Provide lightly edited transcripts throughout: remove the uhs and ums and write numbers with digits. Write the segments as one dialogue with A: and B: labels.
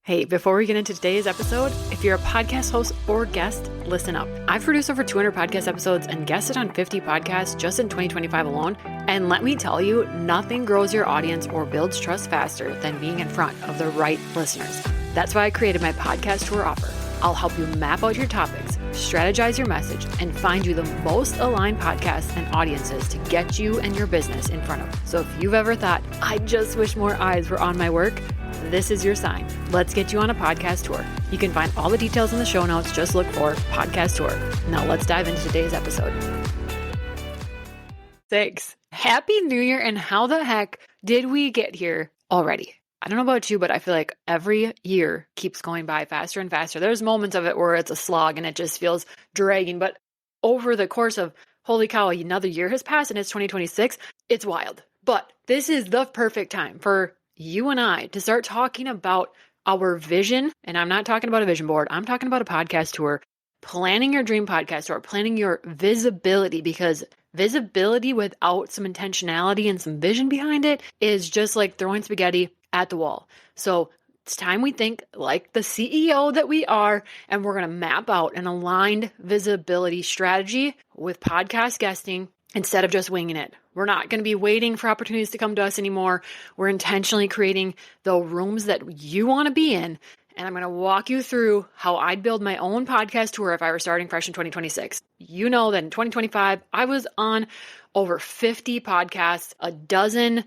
A: Hey, before we get into today's episode, if you're a podcast host or guest, listen up. I've produced over 200 podcast episodes and guested on 50 podcasts just in 2025 alone. And let me tell you, nothing grows your audience or builds trust faster than being in front of the right listeners. That's why I created my podcast tour offer. I'll help you map out your topics, strategize your message, and find you the most aligned podcasts and audiences to get you and your business in front of. So if you've ever thought, I just wish more eyes were on my work, this is your sign. Let's get you on a podcast tour. You can find all the details in the show notes. Just look for podcast tour. Now let's dive into today's episode. Thanks. Happy New Year. And how the heck did we get here already? I don't know about you, but I feel like every year keeps going by faster and faster. There's moments of it where it's a slog and it just feels dragging. But over the course of, holy cow, another year has passed and it's 2026. It's wild. But this is the perfect time for you and I to start talking about our vision. And I'm not talking about a vision board. I'm talking about a podcast tour, planning your dream podcast tour, planning your visibility, because visibility without some intentionality and some vision behind it is just like throwing spaghetti at the wall. So it's time we think like the CEO that we are, and we're going to map out an aligned visibility strategy with podcast guesting instead of just winging it. We're not going to be waiting for opportunities to come to us anymore. We're intentionally creating the rooms that you want to be in. And I'm going to walk you through how I'd build my own podcast tour if I were starting fresh in 2026. You know that in 2025, I was on over 50 podcasts, a dozen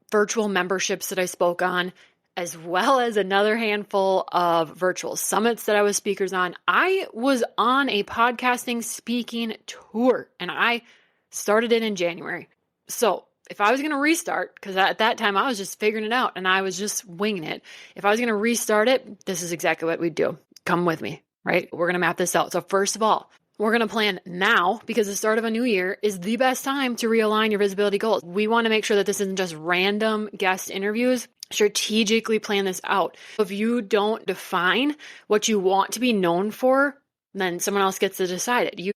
A: virtual memberships that I spoke on, as well as another handful of virtual summits that I was speakers on. I was on a podcasting speaking tour, and I started it in January. So if I was going to restart, because at that time I was just figuring it out and I was just winging it. If I was going to restart it, this is exactly what we'd do. Come with me, right? We're going to map this out. So first of all, we're going to plan now, because the start of a new year is the best time to realign your visibility goals. We want to make sure that this isn't just random guest interviews. Strategically plan this out. If you don't define what you want to be known for, then someone else gets to decide it.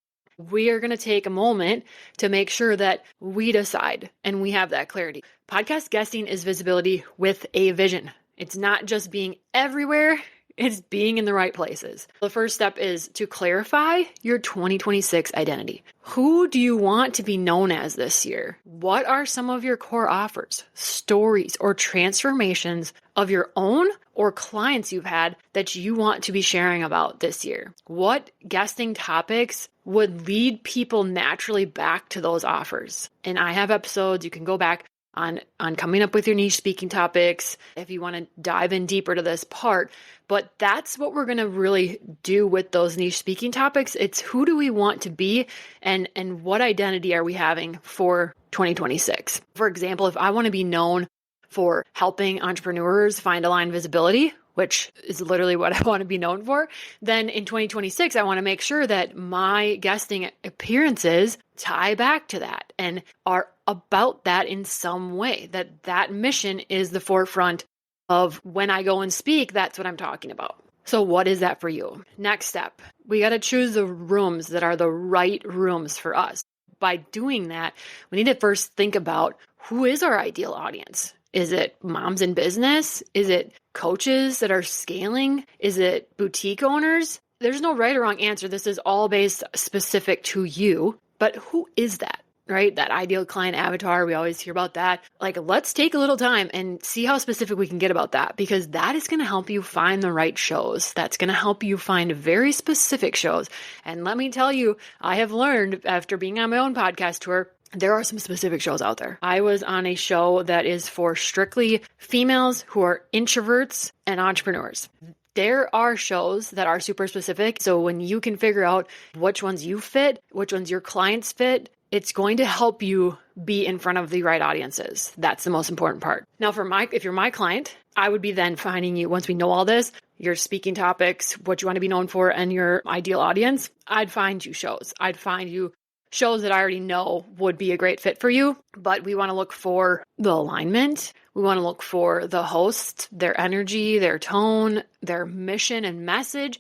A: We are going to take a moment to make sure that we decide and we have that clarity. Podcast guesting is visibility with a vision. It's not just being everywhere, it's being in the right places. The first step is to clarify your 2026 identity. Who do you want to be known as this year? What are some of your core offers, stories, or transformations of your own or clients you've had that you want to be sharing about this year? What guesting topics would lead people naturally back to those offers? And I have episodes, you can go back on coming up with your niche speaking topics if you want to dive in deeper to this part. But that's what we're going to really do with those niche speaking topics. It's who do we want to be and what identity are we having for 2026? For example, if I want to be known for helping entrepreneurs find aligned visibility, which is literally what I want to be known for, then in 2026, I want to make sure that my guesting appearances tie back to that and are about that in some way, that mission is the forefront of when I go and speak, that's what I'm talking about. So what is that for you? Next step, we got to choose the rooms that are the right rooms for us. By doing that, we need to first think about who is our ideal audience. Is it moms in business? Is it coaches that are scaling? Is it boutique owners? There's no right or wrong answer. This is all based specific to you. But who is that, right? That ideal client avatar. We always hear about that. Like, let's take a little time and see how specific we can get about that, because that is going to help you find the right shows. That's going to help you find very specific shows. And let me tell you, I have learned after being on my own podcast tour, there are some specific shows out there. I was on a show that is for strictly females who are introverts and entrepreneurs. There are shows that are super specific. So when you can figure out which ones you fit, which ones your clients fit, it's going to help you be in front of the right audiences. That's the most important part. Now, if you're my client, I would be then finding you, once we know all this, your speaking topics, what you want to be known for, and your ideal audience, I'd find you shows. I'd find you shows that I already know would be a great fit for you, but we want to look for the alignment. We want to look for the host, their energy, their tone, their mission and message.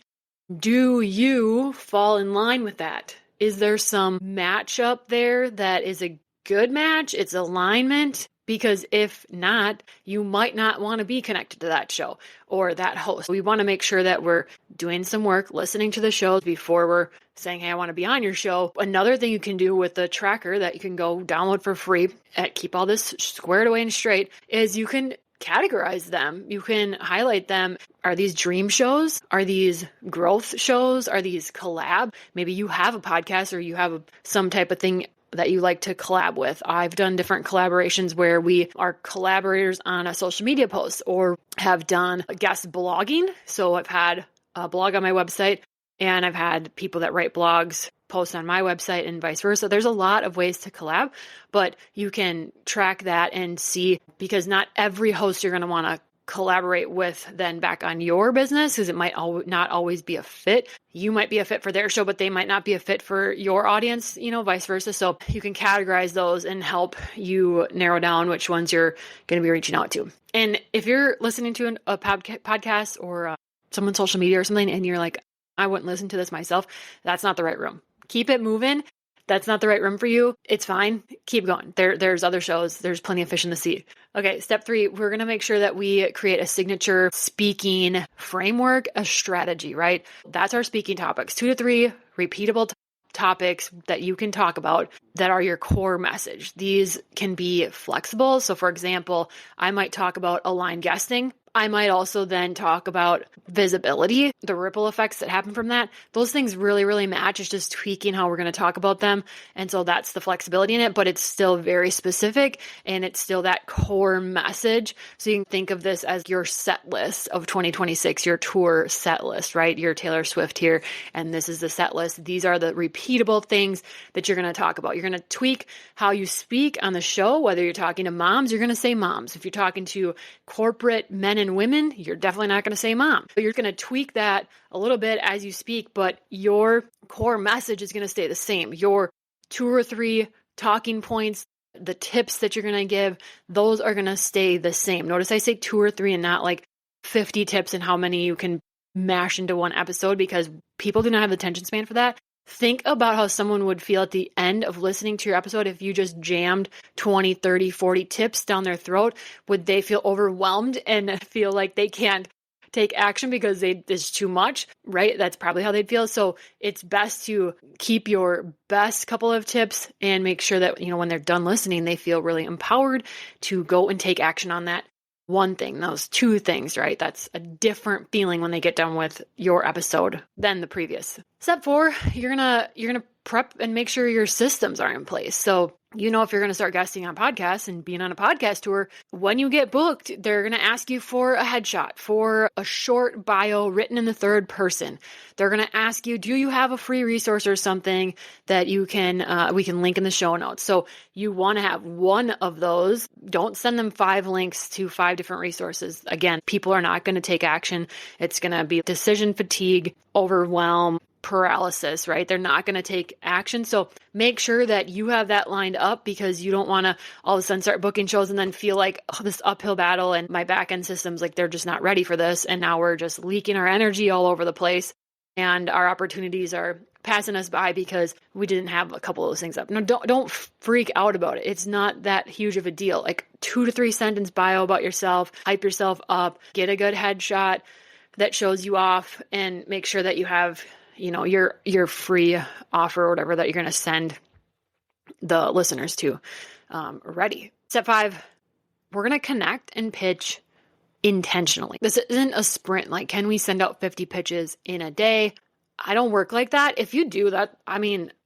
A: Do you fall in line with that? Is there some match up there that is a good match? It's alignment. because if not, you might not want to be connected to that show or that host. We want to make sure that we're doing some work, listening to the shows before we're saying, hey, I want to be on your show. Another thing you can do with the tracker that you can go download for free and keep all this squared away and straight is you can categorize them. You can highlight them. Are these dream shows? Are these growth shows? Are these collab? Maybe you have a podcast or you have some type of thing that you like to collab with. I've done different collaborations where we are collaborators on a social media post or have done guest blogging. So I've had a blog on my website and I've had people that write blogs post on my website and vice versa. There's a lot of ways to collab, but you can track that and see, because not every host you're going to want to collaborate with then back on your business, because it might not always be a fit. You might be a fit for their show, but they might not be a fit for your audience, vice versa. So you can categorize those and help you narrow down which ones you're going to be reaching out to. And if you're listening to a podcast or someone's social media or something, and you're like, I wouldn't listen to this myself, that's not the right room. Keep it moving. That's not the right room for you. It's fine. Keep going. There's other shows. There's plenty of fish in the sea. Okay, step 3, we're going to make sure that we create a signature speaking framework, a strategy, right? That's our speaking topics. 2 to 3 repeatable topics that you can talk about that are your core message. These can be flexible. So for example, I might talk about aligned guesting. I might also then talk about visibility, the ripple effects that happen from that. Those things really, really match. It's just tweaking how we're going to talk about them. And so that's the flexibility in it, but it's still very specific and it's still that core message. So you can think of this as your set list of 2026, your tour set list, right? You're Taylor Swift here, and this is the set list. These are the repeatable things that you're going to talk about. You're going to tweak how you speak on the show. Whether you're talking to moms, you're going to say moms. If you're talking to corporate men and women, you're definitely not going to say mom. But you're going to tweak that a little bit as you speak, but your core message is going to stay the same. Your 2 or 3 talking points, the tips that you're going to give, those are going to stay the same. Notice I say 2 or 3 and not like 50 tips and how many you can mash into one episode, because people do not have the attention span for that. Think about how someone would feel at the end of listening to your episode if you just jammed 20, 30, 40 tips down their throat. Would they feel overwhelmed and feel like they can't take action because it's too much, right? That's probably how they'd feel. So it's best to keep your best couple of tips and make sure that, when they're done listening, they feel really empowered to go and take action on that one thing, those 2 things, right? That's a different feeling when they get done with your episode than the previous. Step 4, you're gonna prep and make sure your systems are in place. So, if you're going to start guesting on podcasts and being on a podcast tour, when you get booked, they're going to ask you for a headshot, for a short bio written in the third person. They're going to ask you, do you have a free resource or something that we can link in the show notes? So you want to have one of those. Don't send them 5 links to 5 different resources. Again, people are not going to take action. It's going to be decision fatigue, overwhelm, paralysis, right? They're not going to take action. So make sure that you have that lined up, because you don't want to all of a sudden start booking shows and then feel like this uphill battle and my back end systems, like they're just not ready for this. And now we're just leaking our energy all over the place and our opportunities are passing us by because we didn't have a couple of those things up. No, don't freak out about it. It's not that huge of a deal. Like 2 to 3 sentence bio about yourself, hype yourself up, get a good headshot that shows you off, and make sure that you have your free offer or whatever that you're going to send the listeners to ready. Step 5, we're going to connect and pitch intentionally. This isn't a sprint. Like, can we send out 50 pitches in a day? I don't work like that. If you do that,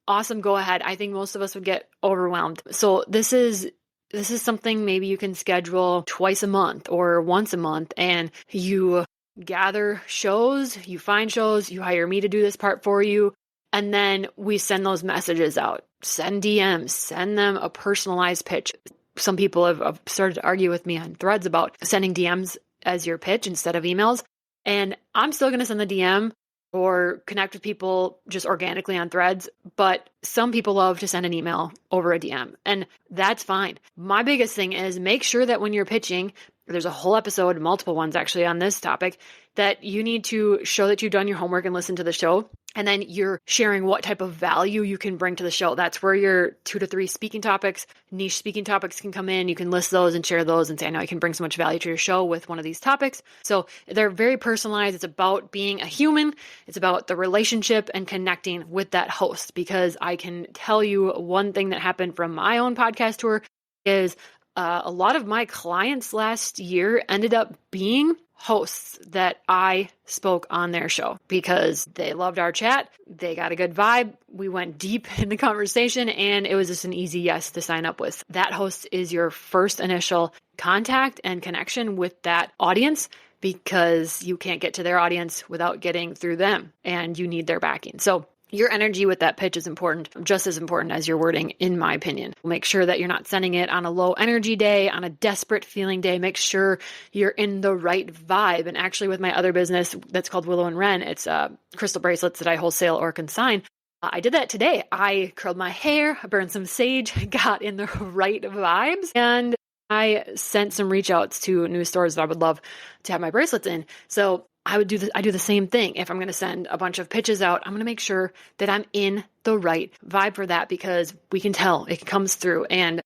A: awesome, go ahead. I think most of us would get overwhelmed. So this is something maybe you can schedule twice a month or once a month, and you gather shows, you find shows, you hire me to do this part for you, and then we send those messages out. Send DMs, send them a personalized pitch. Some people have started to argue with me on threads about sending DMs as your pitch instead of emails, and I'm still going to send the DM or connect with people just organically on threads, but some people love to send an email over a DM, and that's fine. My biggest thing is make sure that when you're pitching, there's a whole episode, multiple ones actually on this topic, that you need to show that you've done your homework and listened to the show. And then you're sharing what type of value you can bring to the show. That's where your 2 to 3 speaking topics, niche speaking topics can come in. You can list those and share those and say, I know I can bring so much value to your show with one of these topics. So they're very personalized. It's about being a human. It's about the relationship and connecting with that host. Because I can tell you one thing that happened from my own podcast tour is a lot of my clients last year ended up being hosts that I spoke on their show because they loved our chat. They got a good vibe. We went deep in the conversation and it was just an easy yes to sign up with. That host is your first initial contact and connection with that audience because you can't get to their audience without getting through them and you need their backing. So your energy with that pitch is important, just as important as your wording, in my opinion. Make sure that you're not sending it on a low energy day, on a desperate feeling day. Make sure you're in the right vibe. And actually with my other business that's called Willow and Wren, it's crystal bracelets that I wholesale or consign. I did that today. I curled my hair, burned some sage, got in the right vibes, and I sent some reach outs to new stores that I would love to have my bracelets in. So I do the same thing. If I'm going to send a bunch of pitches out, I'm going to make sure that I'm in the right vibe for that because we can tell it comes through. And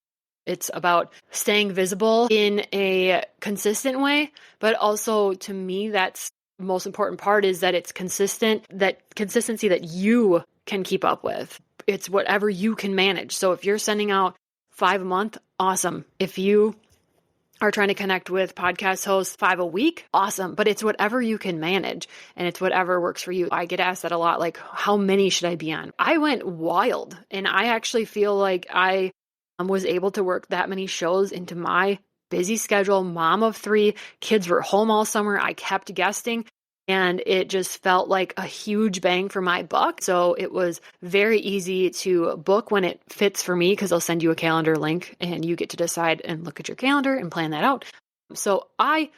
A: it's about staying visible in a consistent way. But also to me, that's the most important part is that it's consistent, that consistency that you can keep up with. It's whatever you can manage. So if you're sending out 5 a month, awesome. If you are trying to connect with podcast hosts 5 a week, awesome. But it's whatever you can manage and it's whatever works for you. I get asked that a lot, like, how many should I be on? I went wild and I actually feel like I was able to work that many shows into my busy schedule. Mom of 3, kids were home all summer. I kept guesting and it just felt like a huge bang for my buck. So it was very easy to book when it fits for me because they'll send you a calendar link and you get to decide and look at your calendar and plan that out. So I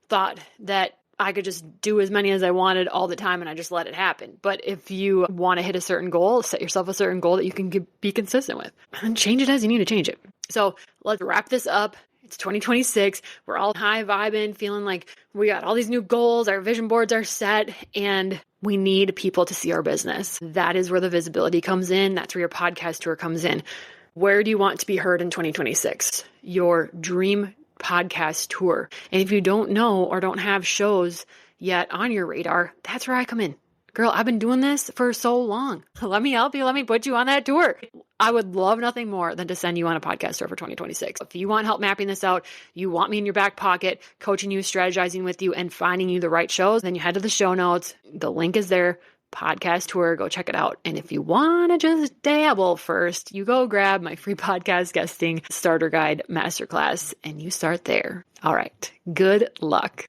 A: thought that I could just do as many as I wanted all the time and I just let it happen. But if you want to hit a certain goal, set yourself a certain goal that you can be consistent with and change it as you need to change it. So let's wrap this up. It's 2026. We're all high vibing, feeling like we got all these new goals. Our vision boards are set and we need people to see our business. That is where the visibility comes in. That's where your podcast tour comes in. Where do you want to be heard in 2026? Your dream podcast tour. And if you don't know or don't have shows yet on your radar, that's where I come in. Girl, I've been doing this for so long. Let me help you. Let me put you on that tour. I would love nothing more than to send you on a podcast tour for 2026. If you want help mapping this out, you want me in your back pocket, coaching you, strategizing with you, and finding you the right shows, then you head to the show notes. The link is there. Podcast tour. Go check it out. And if you want to just dabble first, you go grab my free podcast guesting starter guide masterclass and you start there. All right. Good luck.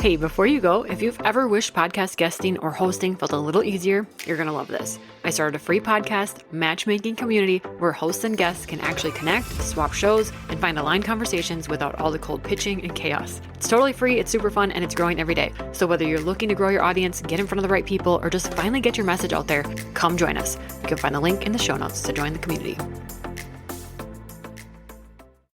A: Hey, before you go, if you've ever wished podcast guesting or hosting felt a little easier, you're going to love this. I started a free podcast matchmaking community where hosts and guests can actually connect, swap shows, and find aligned conversations without all the cold pitching and chaos. It's totally free, it's super fun, and it's growing every day. So whether you're looking to grow your audience, get in front of the right people, or just finally get your message out there, come join us. You can find the link in the show notes to join the community.